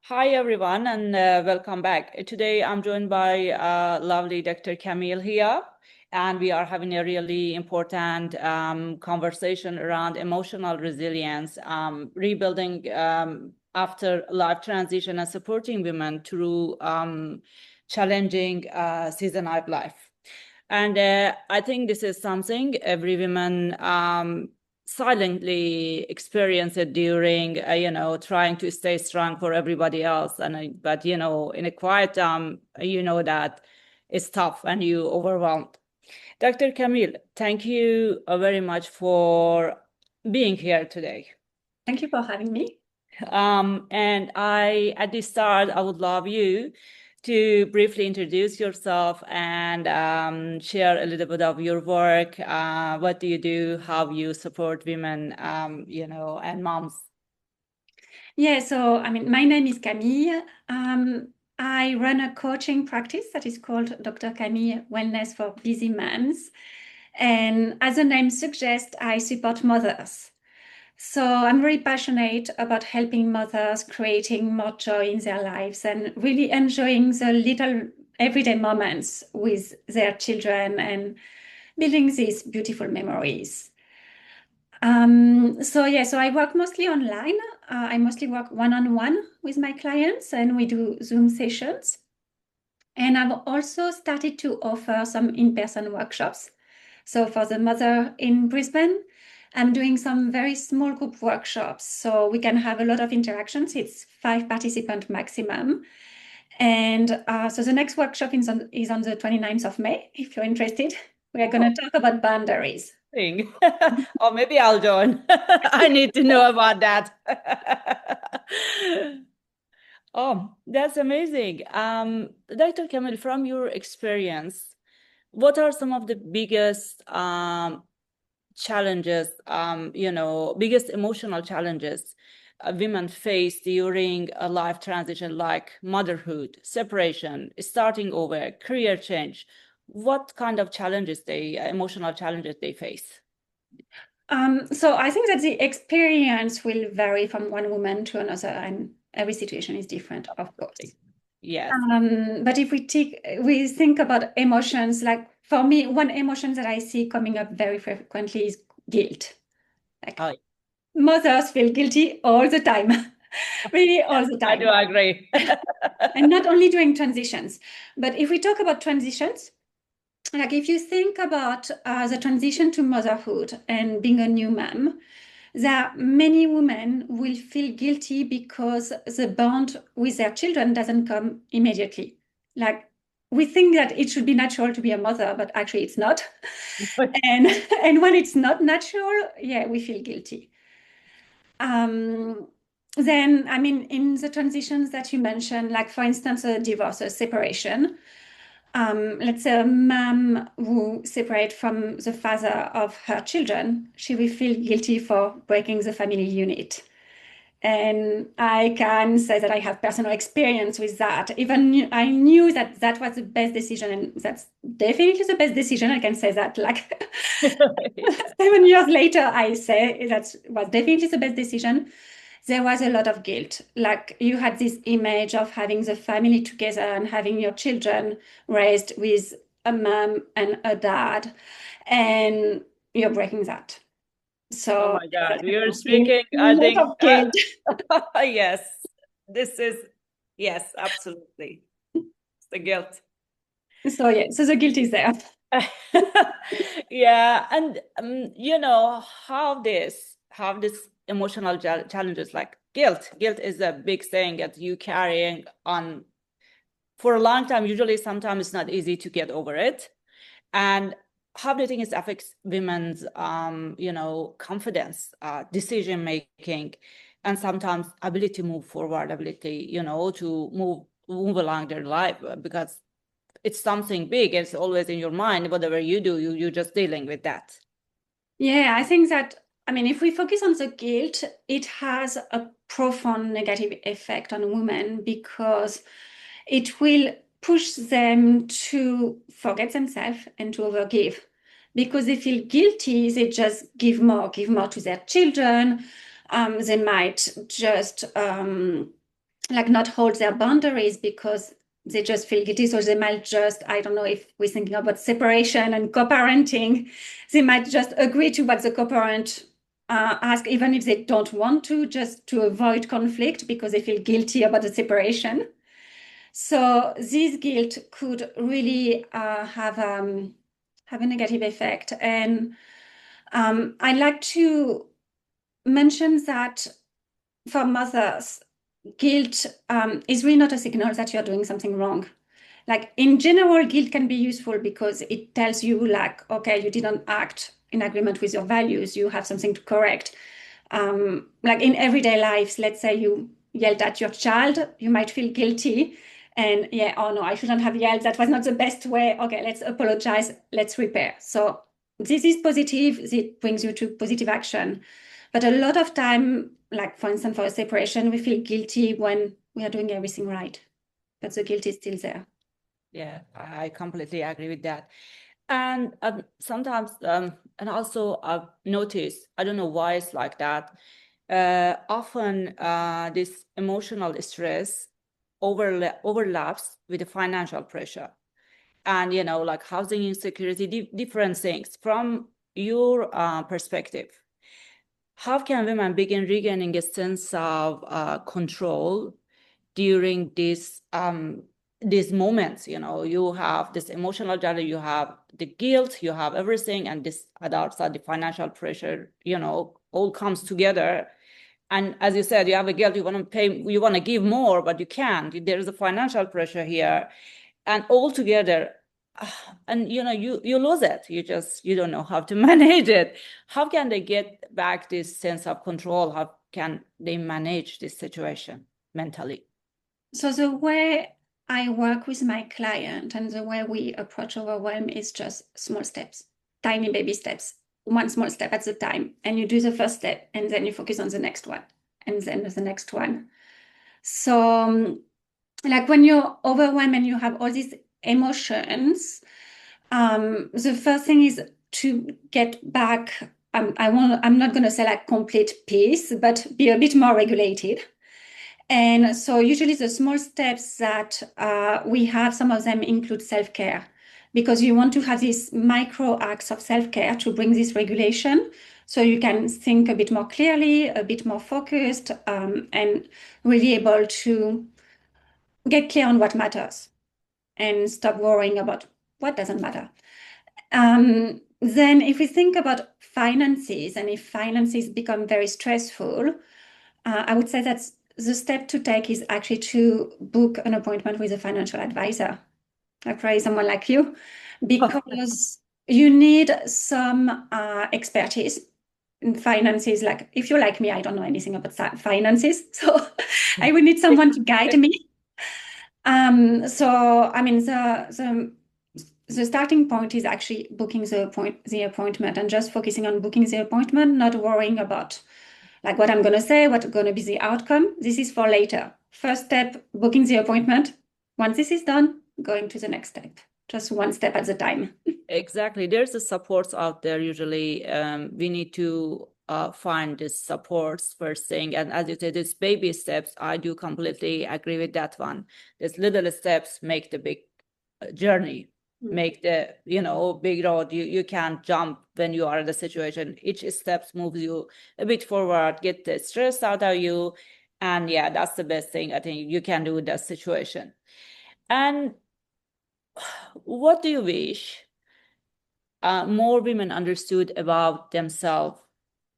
Hi, everyone, and welcome back. Today, I'm joined by lovely Dr. Camille here, and we are having a really important conversation around emotional resilience, rebuilding after life transition, and supporting women through challenging season of life. And I think this is something every woman silently experience it during, trying to stay strong for everybody else. But, in a quiet time, that it's tough and you overwhelmed. Dr. Camille, thank you very much for being here today. Thank you for having me. And at the start, I would love you to briefly introduce yourself and share a little bit of your work. What do you do? How you support women, and moms? Yeah, so my name is Camille. I run a coaching practice that is called Dr. Camille Wellness for Busy Moms. And as the name suggests, I support mothers. So I'm very passionate about helping mothers creating more joy in their lives and really enjoying the little everyday moments with their children and building these beautiful memories. So I work mostly online. I mostly work one-on-one with my clients and we do Zoom sessions. And I've also started to offer some in-person workshops. So for the mother in Brisbane, I'm doing some very small group workshops so we can have a lot of interactions. It's 5 participant maximum. And so the next workshop is on the 29th of May, if you're interested. We are going Oh, to talk about boundaries. thing. Or maybe I'll join. I need to know about that. Oh, that's amazing. Dr. Kamil, from your experience, what are some of the biggest challenges, biggest emotional challenges women face during a life transition like motherhood, separation, starting over, career change? What kind of challenges emotional challenges they face? So I think that the experience will vary from one woman to another, and every situation is different, of course. Yes. But if we think about emotions, like for me, one emotion that I see coming up very frequently is guilt. Like Oh, mothers feel guilty all the time, really all yes, the I do time. agree. And not only during transitions, but if we talk about transitions, like if you think about the transition to motherhood and being a new mom, there are many women will feel guilty because the bond with their children doesn't come immediately. Like we think that it should be natural to be a mother, but actually it's not. And and when it's not natural, yeah, we feel guilty. Um, then, in the transitions that you mentioned, like for instance, a divorce, a separation, let's say a mom who separates from the father of her children, she will feel guilty for breaking the family unit. And I can say that I have personal experience with that. Even I knew that that was the best decision, and that's definitely the best decision. I can say that like 7 years later, I say that was definitely the best decision. There was a lot of guilt. Like you had this image of having the family together and having your children raised with a mom and a dad, and you're breaking that. Oh So my God, we are a speaking, I lot think, of guilt. yes, this is, yes, absolutely. It's the guilt. So yeah, so the guilt is there. Yeah, and how this emotional challenges like guilt. Guilt is a big thing that you carrying on for a long time. Usually, sometimes it's not easy to get over it. And how do you think it affects women's, confidence, decision making, and sometimes ability to move forward, ability, to move along their life because it's something big. It's always in your mind. Whatever you do, you're just dealing with that. Yeah, I think that, if we focus on the guilt, it has a profound negative effect on women because it will push them to forget themselves and to overgive. Because they feel guilty, they just give more to their children. They might just like not hold their boundaries because they just feel guilty. So they might just, I don't know if we're thinking about separation and co-parenting, they might just agree to what the co-parent ask, even if they don't want to, just to avoid conflict because they feel guilty about the separation. So this guilt could really have a negative effect. And I'd like to mention that for mothers, guilt is really not a signal that you're doing something wrong. Like in general, guilt can be useful because it tells you like, okay, you didn't act in agreement with your values, you have something to correct. Like in everyday lives, let's say you yelled at your child, you might feel guilty. And yeah, oh no, I shouldn't have yelled. That was not the best way. Okay, let's apologize. Let's repair. So this is positive. It brings you to positive action. But a lot of time, like for instance, for a separation, we feel guilty when we are doing everything right. But the guilt is still there. Yeah, I completely agree with that. And sometimes, and also I've noticed, I don't know why it's like that. Often this emotional stress overlaps with the financial pressure. And, like housing insecurity, different things. From your perspective, how can women begin regaining a sense of control during these moments? You have this emotional journey, you have the guilt, you have everything, and this adults are the financial pressure, all comes together. And as you said, you have a guilt, you want to pay, you want to give more, but you can't. There is a financial pressure here, and all together, and you lose it. You don't know how to manage it. How can they get back this sense of control? How can they manage this situation mentally? So the way I work with my client and the way we approach overwhelm is just small steps, tiny baby steps, one small step at a time. And you do the first step and then you focus on the next one and then the next one. So like when you're overwhelmed and you have all these emotions, the first thing is to get back. I'm not going to say like complete peace, but be a bit more regulated. And so usually the small steps that we have, some of them include self-care, because you want to have these micro acts of self-care to bring this regulation so you can think a bit more clearly, a bit more focused, and really able to get clear on what matters and stop worrying about what doesn't matter. Then if we think about finances, and if finances become very stressful, I would say that the step to take is actually to book an appointment with a financial advisor, probably someone like you, because you need some expertise in finances. Like if you're like me, I don't know anything about finances, so I would need someone to guide me. So I mean the starting point is actually booking the appointment and just focusing on booking the appointment, not worrying about like what I'm going to say, what's going to be the outcome. This is for later. First step, booking the appointment. Once this is done, going to the next step, just one step at a time. Exactly. There's the supports out there. Usually we need to find the supports first thing. And as you said, it's baby steps. I do completely agree with that one. These little steps make the big journey, make the big road. You can't jump when you are in the situation. Each step moves you a bit forward, get the stress out of you, and yeah, that's the best thing I think you can do in that situation. And what do you wish more women understood about themselves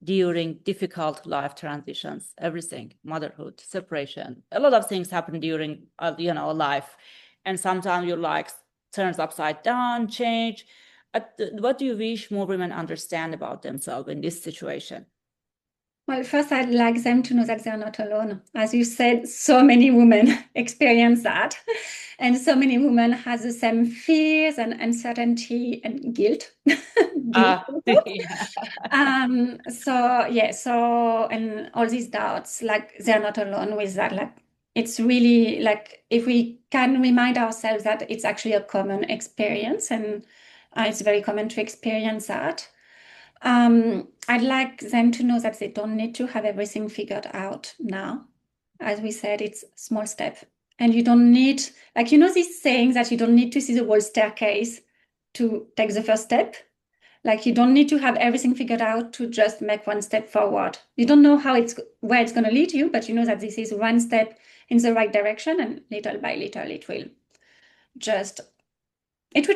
during difficult life transitions? Everything, motherhood, separation, a lot of things happen during life, and sometimes your life turns upside down, change. What do you wish more women understand about themselves in this situation? Well, first, I'd like them to know that they're not alone. As you said, so many women experience that. And so many women have the same fears and uncertainty and guilt. Guilt. Yeah. And all these doubts, like they're not alone with that. Like it's really like if we can remind ourselves that it's actually a common experience and it's very common to experience that. I'd like them to know that they don't need to have everything figured out now. as we said, it's small step. And you don't need, like, you know, this saying that you don't need to see the whole staircase to take the first step. Like, you don't need to have everything figured out to just make one step forward. You don't know where it's going to lead you, but you know that this is one step in the right direction, and little by little it will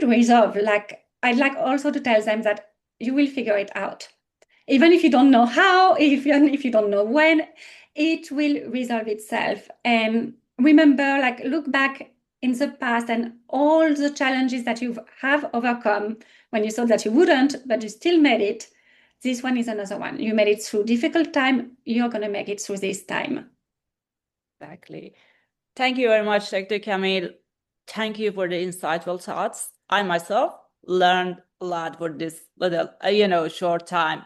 resolve. Like, I'd like also to tell them that you will figure it out. Even if you don't know how, if you don't know when, it will resolve itself. And remember, like, look back in the past and all the challenges that you have overcome when you thought that you wouldn't, but you still made it. This one is another one. You made it through difficult time. You're going to make it through this time. Exactly. Thank you very much, Dr. Camille. Thank you for the insightful thoughts. I myself learned a lot for this little, short time.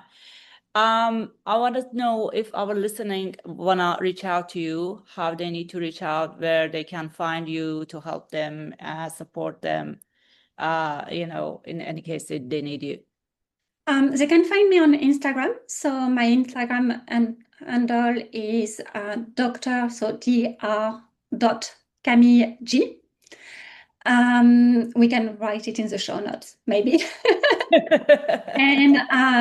I want to know if our listening wanna reach out to you, how they need to reach out, where they can find you to help them, support them, in any case they need you. They can find me on Instagram. So my Instagram handle is Dr. So Dr. G. We can write it in the show notes, maybe. And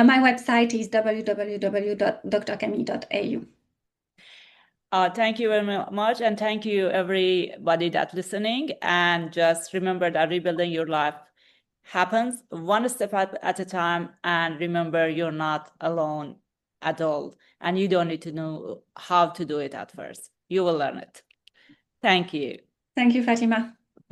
my website is www.drcamille.au. Thank you very much, and thank you everybody that's listening. And just remember that rebuilding your life happens one step at a time. And remember, you're not alone at all, and you don't need to know how to do it at first. You will learn it. Thank you. Thank you, Fatima.